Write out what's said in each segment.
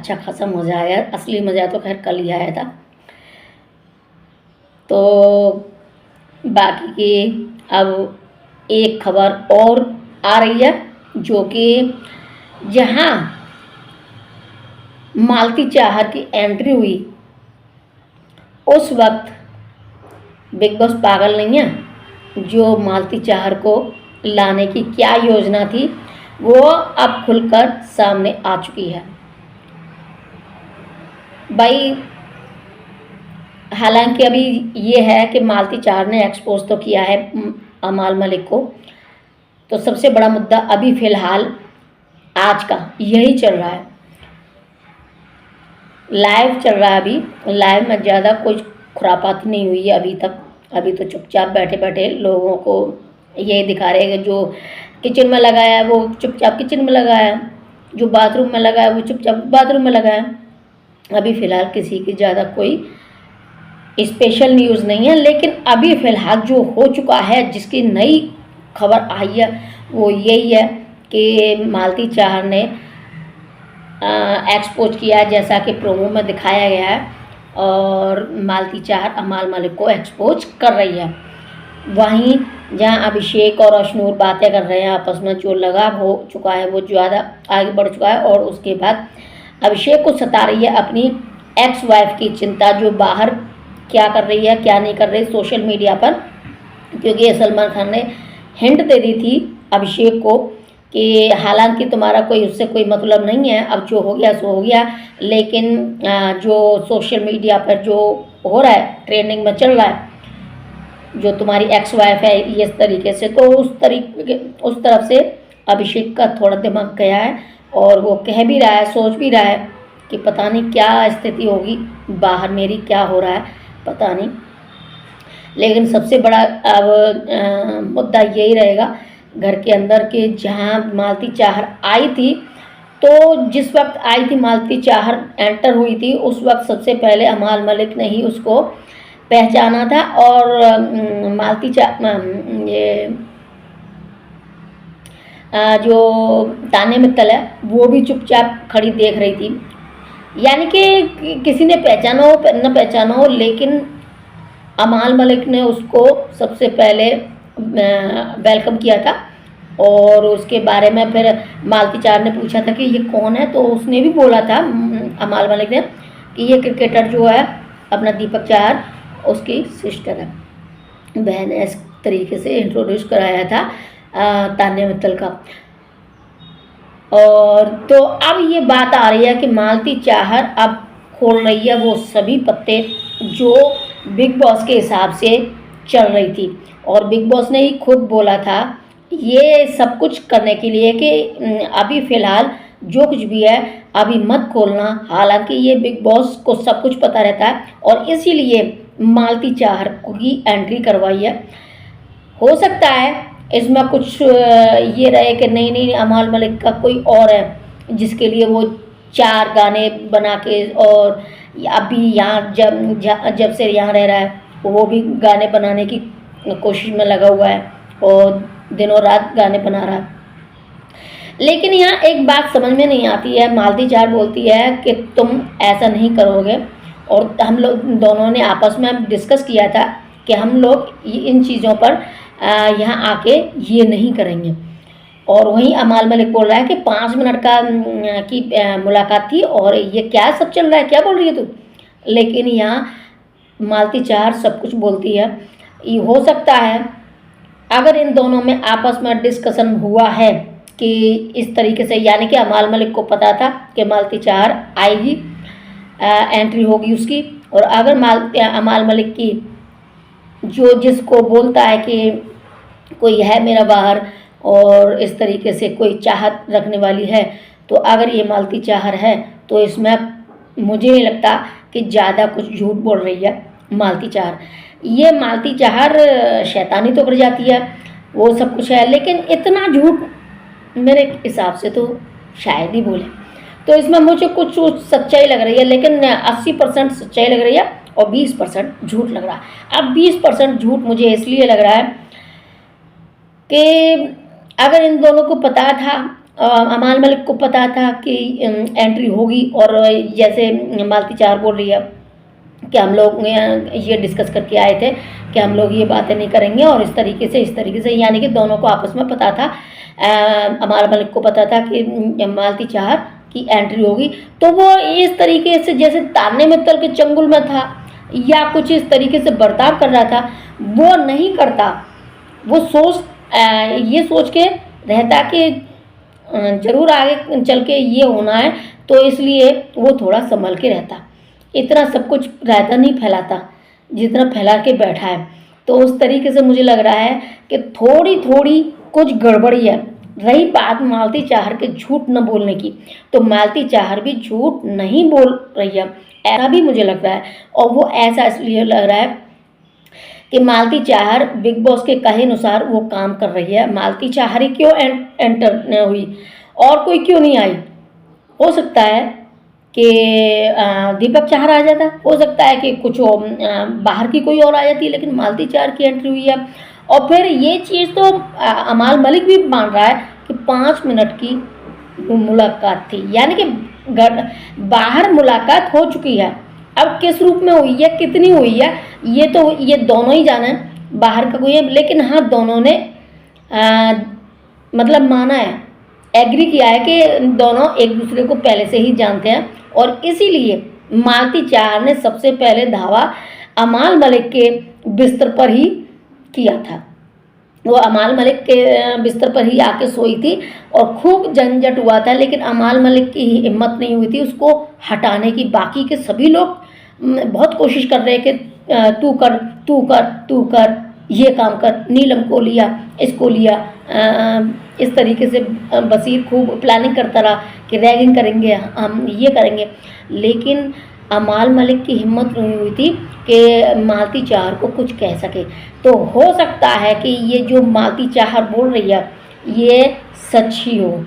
अच्छा खासा मज़ा आया। असली मज़ा तो खैर कल ही आया था। तो बाकी की अब एक खबर और आ रही है, जो कि जहाँ मालती चाहर की एंट्री हुई उस वक्त बिग बॉस पागल नहीं है। जो मालती चाहर को लाने की क्या योजना थी वो अब खुलकर सामने आ चुकी है भाई। हालांकि अभी ये है कि मालती चाहर ने एक्सपोज तो किया है अमाल मलिक को, तो सबसे बड़ा मुद्दा अभी फ़िलहाल आज का यही चल रहा है। लाइव चल रहा है अभी। लाइव में ज़्यादा कोई खुरापात नहीं हुई है अभी तक। अभी तो चुपचाप बैठे बैठे लोगों को ये दिखा रहे हैं कि जो किचन में लगाया है वो चुपचाप किचन में लगाया, जो बाथरूम में लगाया वो चुपचाप बाथरूम में लगाया। अभी फ़िलहाल किसी की ज़्यादा कोई स्पेशल न्यूज़ नहीं है। लेकिन अभी फ़िलहाल जो हो चुका है, जिसकी नई खबर आई है, वो यही है कि मालती चाहर ने एक्सपोज किया है, जैसा कि प्रोमो में दिखाया गया है, और मालती चाहर अमाल मलिक को एक्सपोज कर रही है। वहीं जहां अभिषेक और अशनूर बातें कर रहे हैं आपस में, जो लगाव हो चुका है वो ज़्यादा आगे बढ़ चुका है। और उसके बाद अभिषेक को सता रही है अपनी एक्स वाइफ की चिंता, जो बाहर क्या कर रही है क्या नहीं कर रही सोशल मीडिया पर, क्योंकि सलमान खान ने हिंट दे दी थी अभिषेक को कि हालांकि तुम्हारा कोई उससे कोई मतलब नहीं है, अब जो हो गया सो हो गया, लेकिन जो सोशल मीडिया पर जो हो रहा है, ट्रेंडिंग में चल रहा है, जो तुम्हारी एक्स वाइफ है, ये इस तरीके से, तो उस तरफ से अभिषेक का थोड़ा दिमाग गया है। और वो कह भी रहा है, सोच भी रहा है कि पता नहीं क्या स्थिति होगी बाहर, मेरी क्या हो रहा है पता नहीं। लेकिन सबसे बड़ा अब मुद्दा यही रहेगा घर के अंदर के, जहां मालती चाहर आई थी, तो जिस वक्त आई थी मालती चाहर एंटर हुई थी, उस वक्त सबसे पहले अमाल मलिक ने ही उसको पहचाना था। और मालती ये जो तान्या मित्तल है वो भी चुपचाप खड़ी देख रही थी। यानी कि किसी ने पहचाना हो न पहचाना हो, लेकिन अमाल मलिक ने उसको सबसे पहले वेलकम किया था। और उसके बारे में फिर मालती चाहर ने पूछा था कि ये कौन है, तो उसने भी बोला था अमाल मलिक ने कि ये क्रिकेटर जो है अपना दीपक चाहर उसकी सिस्टर है, बहन है। इस तरीके से इंट्रोड्यूस कराया था तान्या मित्तल का। और तो अब ये बात आ रही है कि मालती चाहर अब खोल रही है वो सभी पत्ते जो बिग बॉस के हिसाब से चल रही थी। और बिग बॉस ने ही खुद बोला था ये सब कुछ करने के लिए कि अभी फ़िलहाल जो कुछ भी है अभी मत खोलना। हालांकि ये बिग बॉस को सब कुछ पता रहता है, और इसीलिए मालती चाहर की एंट्री करवाई है। हो सकता है इसमें कुछ ये रहे कि नहीं अमाल मलिक का कोई और है जिसके लिए वो 4 गाने बना के, और अभी यहाँ जब से यहाँ रह रहा है वो भी गाने बनाने की कोशिश में लगा हुआ है और दिनों रात गाने बना रहा है। लेकिन यहाँ एक बात समझ में नहीं आती है। मालती चाहर बोलती है कि तुम ऐसा नहीं करोगे, और हम लोग दोनों ने आपस में डिस्कस किया था कि हम लोग इन चीज़ों पर यहाँ आके ये नहीं करेंगे। और वहीं अमाल मलिक बोल रहा है कि 5 मिनट की मुलाकात थी और ये क्या सब चल रहा है, क्या बोल रही है तू। लेकिन यहाँ मालती चाहर सब कुछ बोलती है। ये हो सकता है अगर इन दोनों में आपस में डिस्कशन हुआ है कि इस तरीके से, यानी कि अमाल मलिक को पता था कि मालती चाहर आएगी, एंट्री होगी उसकी, और अगर अमाल मलिक की जो जिसको बोलता है कि कोई है मेरा बाहर और इस तरीके से कोई चाहत रखने वाली है, तो अगर ये मालती चाहर है तो इसमें मुझे नहीं लगता कि ज़्यादा कुछ झूठ बोल रही है मालती चाहर। ये मालती चाहर शैतानी तो कर जाती है, वो सब कुछ है, लेकिन इतना झूठ मेरे हिसाब से तो शायद ही बोले। तो इसमें मुझे कुछ सच्चाई लग रही है, लेकिन 80% सच्चाई लग रही है और 20% झूठ लग रहा है। अब 20% झूठ मुझे इसलिए लग रहा है कि अगर इन दोनों को पता था अमाल मलिक को पता था कि एंट्री होगी, और जैसे मालती चार बोल रही है कि हम लोग ये डिस्कस करके आए थे कि हम लोग ये बातें नहीं करेंगे, और इस तरीके से यानी कि दोनों को आपस में पता था। अमाल मलिक को पता था कि मालती चाहर की एंट्री होगी, तो वो इस तरीके से जैसे ताने में तल के चंगुल में था या कुछ इस तरीके से बर्ताव कर रहा था, वो नहीं करता। वो ये सोच के रहता कि ज़रूर आगे चल के ये होना है, तो इसलिए वो थोड़ा संभल के रहता, इतना सब कुछ रायता नहीं फैलाता जितना फैला के बैठा है। तो उस तरीके से मुझे लग रहा है कि थोड़ी थोड़ी कुछ गड़बड़ी है। रही बात मालती चाहर के झूठ न बोलने की, तो मालती चाहर भी झूठ नहीं बोल रही है, ऐसा भी मुझे लग रहा है। और वो ऐसा इसलिए लग रहा है कि मालती चाहर बिग बॉस के कहे अनुसार वो काम कर रही है। मालती चाहर ही क्यों एंटर हुई, और कोई क्यों नहीं आई? हो सकता है कि दीपक चाहर आ जाता, हो सकता है कि कुछ बाहर की कोई और आ जाती, लेकिन मालती चाहर की एंट्री हुई है। और फिर ये चीज़ तो अमाल मलिक भी मान रहा है कि 5 मिनट की मुलाकात थी, यानी कि बाहर मुलाकात हो चुकी है। अब किस रूप में हुई है, कितनी हुई है, ये दोनों ही जाने, बाहर का कोई है। लेकिन हाँ, दोनों ने मतलब माना है, एग्री किया है कि दोनों एक दूसरे को पहले से ही जानते हैं, और इसीलिए मालती चाहर ने सबसे पहले धावा अमाल मलिक के बिस्तर पर ही किया था। वो अमाल मलिक के बिस्तर पर ही आके सोई थी और खूब झंझट हुआ था, लेकिन अमाल मलिक की हिम्मत नहीं हुई थी उसको हटाने की। बाकी के सभी लोग बहुत कोशिश कर रहे कि तू कर तू कर तू कर, ये काम कर, नीलम को लिया, इसको लिया, इस तरीके से बसीर खूब प्लानिंग करता रहा कि रैगिंग करेंगे, हम ये करेंगे। लेकिन अमाल मलिक की हिम्मत नहीं हुई थी कि मालती चाहर को कुछ कह सके। तो हो सकता है कि ये जो मालती चाहर बोल रही है ये सच ही हो।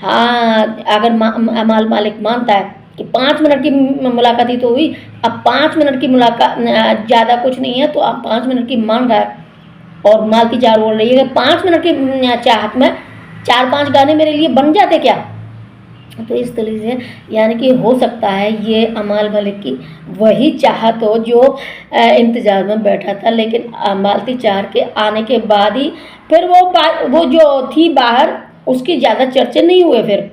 हाँ, अगर अमाल मलिक मानता है कि 5 मिनट की मुलाकात ही तो हुई, अब 5 मिनट की मुलाकात ज़्यादा कुछ नहीं है, तो अब 5 मिनट की मान रहा है, और मालती चाहर बोल रही है कि 5 मिनट की चाहत में 4-5 गाने मेरे लिए बन जाते क्या? तो इस तरीके से यानी कि हो सकता है ये अमाल मलिक की वही चाहत हो जो इंतज़ार में बैठा था, लेकिन मालती चाहर के आने के बाद ही फिर वो जो थी बाहर, उसकी ज़्यादा चर्चे नहीं हुए फिर।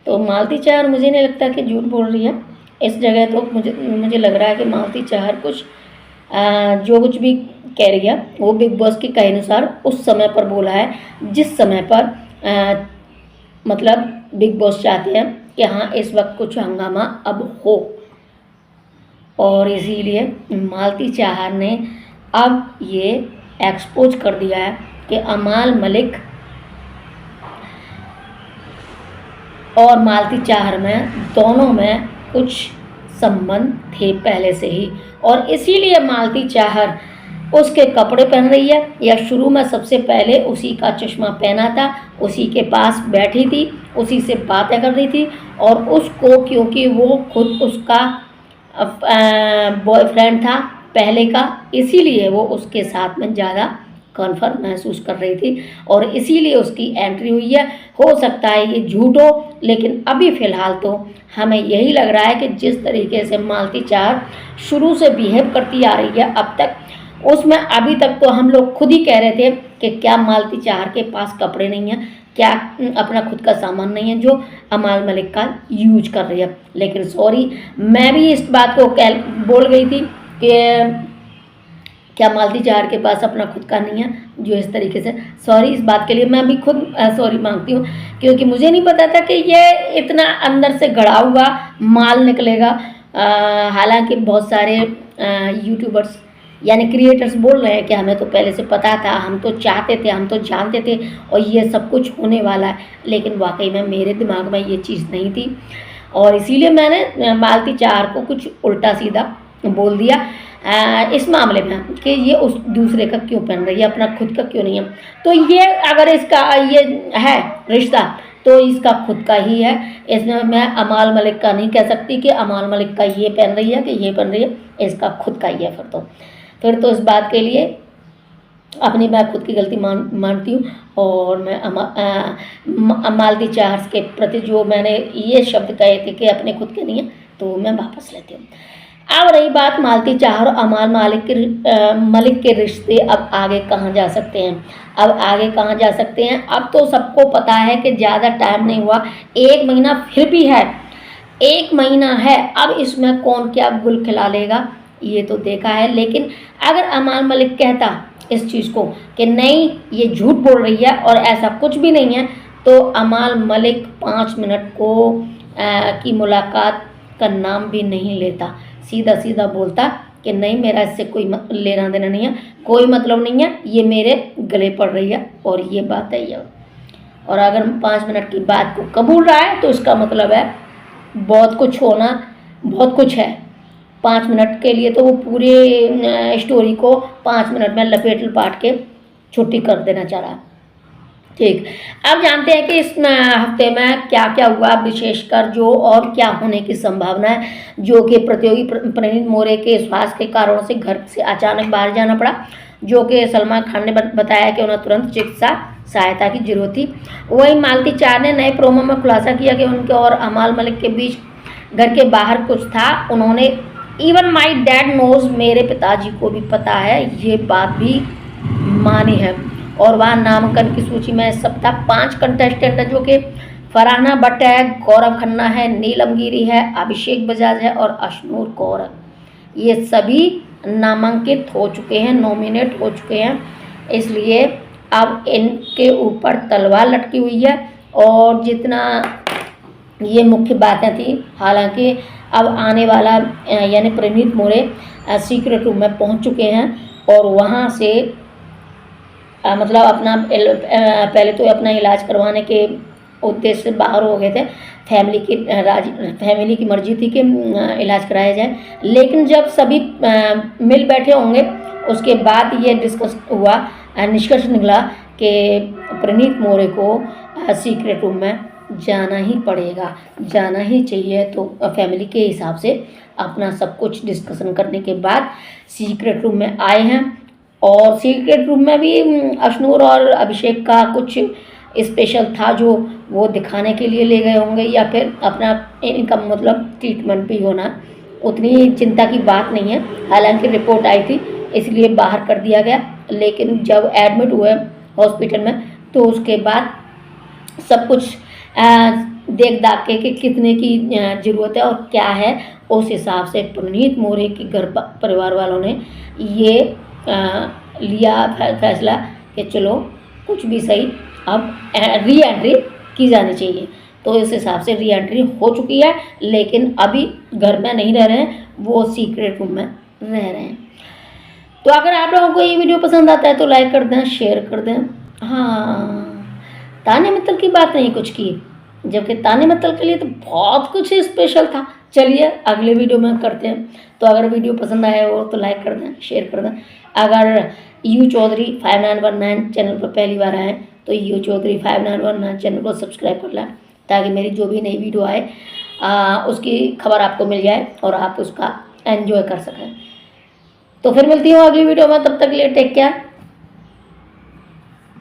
तो मालती चाहर मुझे नहीं लगता कि झूठ बोल रही है इस जगह। तो मुझे लग रहा है कि मालती चाहर कुछ जो कुछ भी कह रही है वो बिग बॉस के कहे अनुसार उस समय पर बोला है, जिस समय पर मतलब बिग बॉस चाहते हैं कि हाँ इस वक्त कुछ हंगामा अब हो। और इसीलिए मालती चाहर ने अब ये एक्सपोज कर दिया है कि अमाल मलिक और मालती चाहर में दोनों में कुछ संबंध थे पहले से ही, और इसीलिए मालती चाहर उसके कपड़े पहन रही है, या शुरू में सबसे पहले उसी का चश्मा पहना था, उसी के पास बैठी थी, उसी से बातें कर रही थी। और उसको क्योंकि वो खुद उसका बॉयफ्रेंड था पहले का, इसीलिए वो उसके साथ में ज़्यादा कन्फर्म महसूस कर रही थी, और इसीलिए उसकी एंट्री हुई है। हो सकता है ये झूठ हो, लेकिन अभी फ़िलहाल तो हमें यही लग रहा है कि जिस तरीके से मालती चाहर शुरू से बिहेव करती आ रही है अब तक, उसमें अभी तक तो हम लोग खुद ही कह रहे थे कि क्या मालती चाहर के पास कपड़े नहीं हैं, क्या अपना खुद का सामान नहीं है जो अमाल मलिक का यूज कर रही है। लेकिन सॉरी, मैं भी इस बात को बोल गई थी कि क्या मालती चाहर के पास अपना खुद का नहीं है, जो इस तरीके से। सॉरी, इस बात के लिए मैं भी खुद सॉरी मांगती हूँ, क्योंकि मुझे नहीं पता था कि ये इतना अंदर से गढ़ा हुआ माल निकलेगा। हालांकि बहुत सारे यूट्यूबर्स यानी क्रिएटर्स बोल रहे हैं कि हमें तो पहले से पता था, हम तो चाहते थे, हम तो जानते थे और ये सब कुछ होने वाला है, लेकिन वाकई में मेरे दिमाग में ये चीज़ नहीं थी। और इसीलिए मैंने मालती चाहर को कुछ उल्टा सीधा बोल दिया इस मामले में कि ये उस दूसरे का क्यों पहन रही है, अपना खुद का क्यों नहीं है। तो ये अगर इसका ये है रिश्ता तो इसका खुद का ही है, इसमें मैं अमाल मलिक का नहीं कह सकती कि अमाल मलिक का ये पहन रही है कि ये पहन रही है, इसका खुद का ही है। फिर तो इस बात के लिए अपनी मैं खुद की गलती मानती हूँ और मैं मालती चाहर के प्रति जो मैंने ये शब्द कहे थे कि अपने खुद के नहीं है, तो मैं वापस लेती हूँ। अब रही बात मालती चाहर और अमाल मलिक के रिश्ते, अब आगे कहाँ जा सकते हैं? अब आगे कहाँ जा सकते हैं? अब तो सबको पता है कि ज़्यादा टाइम नहीं हुआ, 1 महीना फिर भी है, 1 महीना है। अब इसमें कौन क्या गुल खिला लेगा ये तो देखा है। लेकिन अगर अमाल मलिक कहता इस चीज़ को कि नहीं ये झूठ बोल रही है और ऐसा कुछ भी नहीं है, तो अमाल मलिक 5 मिनट की मुलाकात का नाम भी नहीं लेता, सीधा सीधा बोलता कि नहीं मेरा इससे कोई लेना देना नहीं है, कोई मतलब नहीं है, ये मेरे गले पड़ रही है और ये बात है ये। और अगर 5 मिनट की बात को कबूल रहा है तो इसका मतलब है बहुत कुछ होना, बहुत कुछ है। 5 मिनट के लिए तो वो पूरे स्टोरी को 5 मिनट में लपेट लपाट के छुट्टी कर देना चाह रहा। ठीक, अब जानते हैं कि इस हफ्ते में क्या क्या हुआ, विशेषकर जो और क्या होने की संभावना है। जो कि प्रतियोगी प्रणीत मोरे के स्वास्थ्य के कारणों से घर से अचानक बाहर जाना पड़ा, जो कि सलमान खान ने बताया कि उन्हें तुरंत चिकित्सा सहायता की जरूरत थी। वहीं मालती चाहर ने नए प्रोमो में खुलासा किया कि उनके और अमाल मलिक के बीच घर के बाहर कुछ था। उन्होंने इवन माई डैड नोज, मेरे पिताजी को भी पता है, ये बात भी मानी है। और वहाँ नामांकन की सूची में इस सप्ताह 5 कंटेस्टेंट हैं, जो कि फरहाना भट्ट है, गौरव खन्ना है, नीलम गिरी है, अभिषेक बजाज है और अशनूर कौर है। ये सभी नामांकित हो चुके हैं, नॉमिनेट हो चुके हैं, इसलिए अब इनके ऊपर तलवार लटकी हुई है। और जितना ये मुख्य बातें थी, हालांकि अब आने वाला यानी प्रणीत मोरे सीक्रेट रूम में पहुंच चुके हैं और वहां से मतलब अपना पहले तो अपना इलाज करवाने के उद्देश्य से बाहर हो गए थे। फैमिली की मर्जी थी कि इलाज कराया जाए, लेकिन जब सभी मिल बैठे होंगे उसके बाद ये डिस्कस हुआ, निष्कर्ष निकला कि प्रणीत मोरे को सीक्रेट रूम में जाना ही पड़ेगा, जाना ही चाहिए। तो फैमिली के हिसाब से अपना सब कुछ डिस्कशन करने के बाद सीक्रेट रूम में आए हैं। और सीक्रेट रूम में भी अशनूर और अभिषेक का कुछ स्पेशल था जो वो दिखाने के लिए ले गए होंगे, या फिर अपना इनका मतलब ट्रीटमेंट भी होना, उतनी चिंता की बात नहीं है। हालांकि रिपोर्ट आई थी इसलिए बाहर कर दिया गया, लेकिन जब एडमिट हुए हॉस्पिटल में तो उसके बाद सब कुछ देख दाख के कि कितने की ज़रूरत है और क्या है, उस हिसाब से प्रणीत मोरे के घर परिवार वालों ने ये लिया फैसला कि चलो कुछ भी सही, अब री एंट्री की जानी चाहिए। तो इस हिसाब से री एंट्री हो चुकी है, लेकिन अभी घर में नहीं रह रहे हैं, वो सीक्रेट रूम में रह रहे हैं। तो अगर आप लोगों को ये वीडियो पसंद आता है तो लाइक कर दें, शेयर कर दें। हाँ, ताने मित्तल की बात नहीं कुछ की, जबकि ताने मित्तल के लिए तो बहुत कुछ स्पेशल था। चलिए अगले वीडियो में करते हैं। तो अगर वीडियो पसंद आया हो तो लाइक कर दें, शेयर कर दें। अगर यू चौधरी 5919 चैनल पर पहली बार आए तो यू चौधरी 5919 चैनल को सब्सक्राइब कर लें, ताकि मेरी जो भी नई वीडियो आए उसकी खबर आपको मिल जाए और आप उसका एंजॉय कर सकें। तो फिर मिलती हूँ अगली वीडियो में, तब तक के लिए टेक केयर।